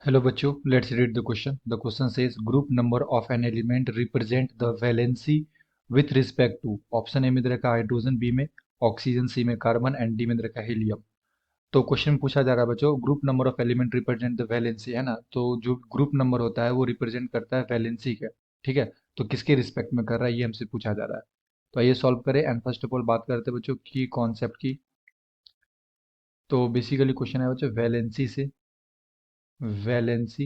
Hello बच्चों, let's read the question. The question says group number of an element represent the valency with respect to option A में दे रखा hydrogen, B में oxygen, सी में carbon and D में दे रखा helium. तो question पूछा जा रहा है बच्चों, group number of element represent the valency, है ना। तो जो ग्रुप नंबर होता है वो रिप्रेजेंट करता है वैलेंसी का। ठीक है, तो किसके रिस्पेक्ट में कर रहा है ये हमसे पूछा जा रहा है। तो आइए सॉल्व करें एंड फर्स्ट ऑफ ऑल बात करते हैं बच्चों की कॉन्सेप्ट की। तो बेसिकली क्वेश्चन है बच्चों वैलेंसी से। वैलेंसी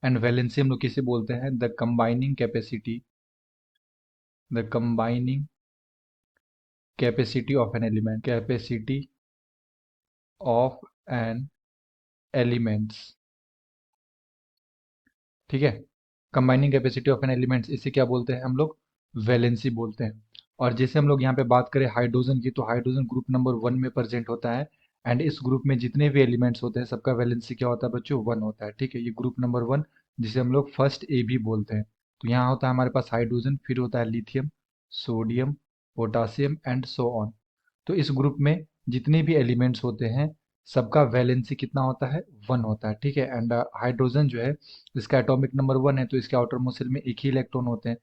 एंड वैलेंसी हम लोग किसे बोलते हैं? The combining capacity of an element, capacity of an elements. ठीक है, combining capacity of an elements, इसे क्या बोलते हैं हम लोग? वैलेंसी बोलते हैं। और जैसे हम लोग यहाँ पे बात करें हाइड्रोजन की, तो हाइड्रोजन ग्रुप नंबर 1 में प्रेजेंट होता है। एंड इस ग्रुप में जितने भी एलिमेंट्स होते हैं सबका वैलेंसी क्या होता है बच्चों? 1 होता है। ठीक है, ये ग्रुप नंबर 1 जिसे हम लोग फर्स्ट ए भी बोलते हैं। तो यहाँ होता है हमारे पास हाइड्रोजन, फिर होता है lithium, sodium, potassium and so on. तो इस ग्रुप में जितने भी एलिमेंट्स होते हैं सबका वैलेंसी कितना होता है? 1 होता है। ठीक है, एंड हाइड्रोजन जो है इसका एटॉमिक नंबर 1 है, तो इसके आउटर मोस्ट शेल में एक ही इलेक्ट्रॉन होते हैं।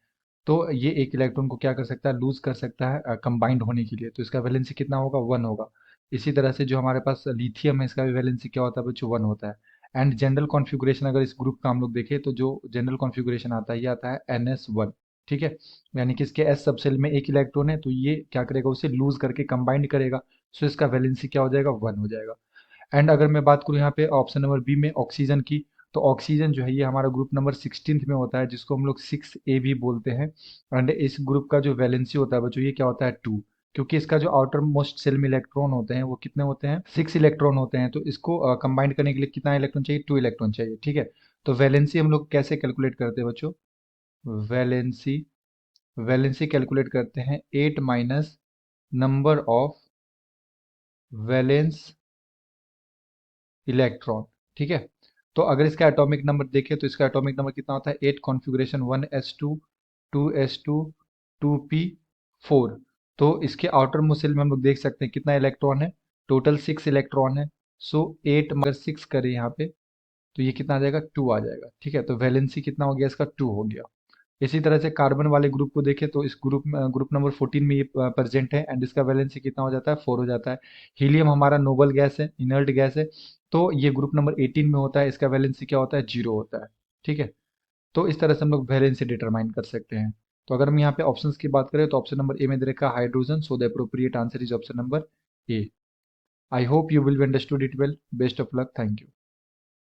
तो ये एक इलेक्ट्रॉन को क्या कर सकता है? लूज कर सकता है कंबाइंड होने के लिए, तो इसका वैलेंसी कितना होगा? 1 होगा। इसी तरह से जो हमारे पास लिथियम है इसका भी वैलेंसी क्या होता है बच्चों? 1 होता है। एंड जनरल कॉन्फ़िगरेशन अगर इस ग्रुप का हम लोग देखें तो जो जनरल कॉन्फ़िगरेशन आता है ये आता है NS1। ठीक है, यानी कि इसके एस सबसेल में एक इलेक्ट्रॉन है, तो ये क्या करेगा? उसे लूज करके कंबाइंड करेगा। सो इसका वैलेंसी क्या हो जाएगा? 1 हो जाएगा। एंड अगर मैं बात करूँ यहाँ पे ऑप्शन नंबर बी में ऑक्सीजन की, तो ऑक्सीजन जो है ये हमारा ग्रुप नंबर 16 में होता है, जिसको हम लोग 6A भी बोलते हैं। एंड इस ग्रुप का जो वैलेंसी होता है बच्चों ये क्या होता है? 2। क्योंकि इसका जो आउटर मोस्ट सेल में इलेक्ट्रॉन होते हैं वो कितने होते हैं? 6 इलेक्ट्रॉन होते हैं। तो इसको कंबाइंड करने के लिए कितना इलेक्ट्रॉन चाहिए? 2 इलेक्ट्रॉन चाहिए। ठीक है, तो वैलेंसी हम लोग कैसे कैलकुलेट करते हैं बच्चों? वैलेंसी वैलेंसी कैलकुलेट करते हैं 8 minus number of valence electron. ठीक है, तो अगर इसका एटॉमिक नंबर देखें तो इसका एटॉमिक नंबर कितना होता है? 8 कॉन्फ़िगरेशन 1s2 2s2 2p4। तो इसके आउटर मोस्ट शेल में हम लोग देख सकते हैं कितना इलेक्ट्रॉन है? टोटल 6 इलेक्ट्रॉन है। सो 8 मगर 6 करें यहाँ पे तो ये कितना आ जाएगा? 2 आ जाएगा। ठीक है, तो वैलेंसी कितना हो गया इसका? 2 हो गया। इसी तरह से कार्बन वाले ग्रुप को देखें तो इस ग्रुप नंबर 14 में ये प्रेजेंट है एंड इसका वैलेंसी कितना हो जाता है? 4 हो जाता है। हीलियम हमारा नोबल गैस है, इनर्ट गैस है, तो ये ग्रुप नंबर 18 में होता है, इसका वैलेंसी क्या होता है? 0 होता है। ठीक है, तो इस तरह से हम लोग वैलेंसी डिटरमाइन कर सकते हैं। तो अगर हम यहाँ पे ऑप्शंस की बात करें तो ऑप्शन नंबर ए में दे रखा है hydrogen, so the appropriate answer is option number A. I hope you will understood it well. Best of luck, thank you.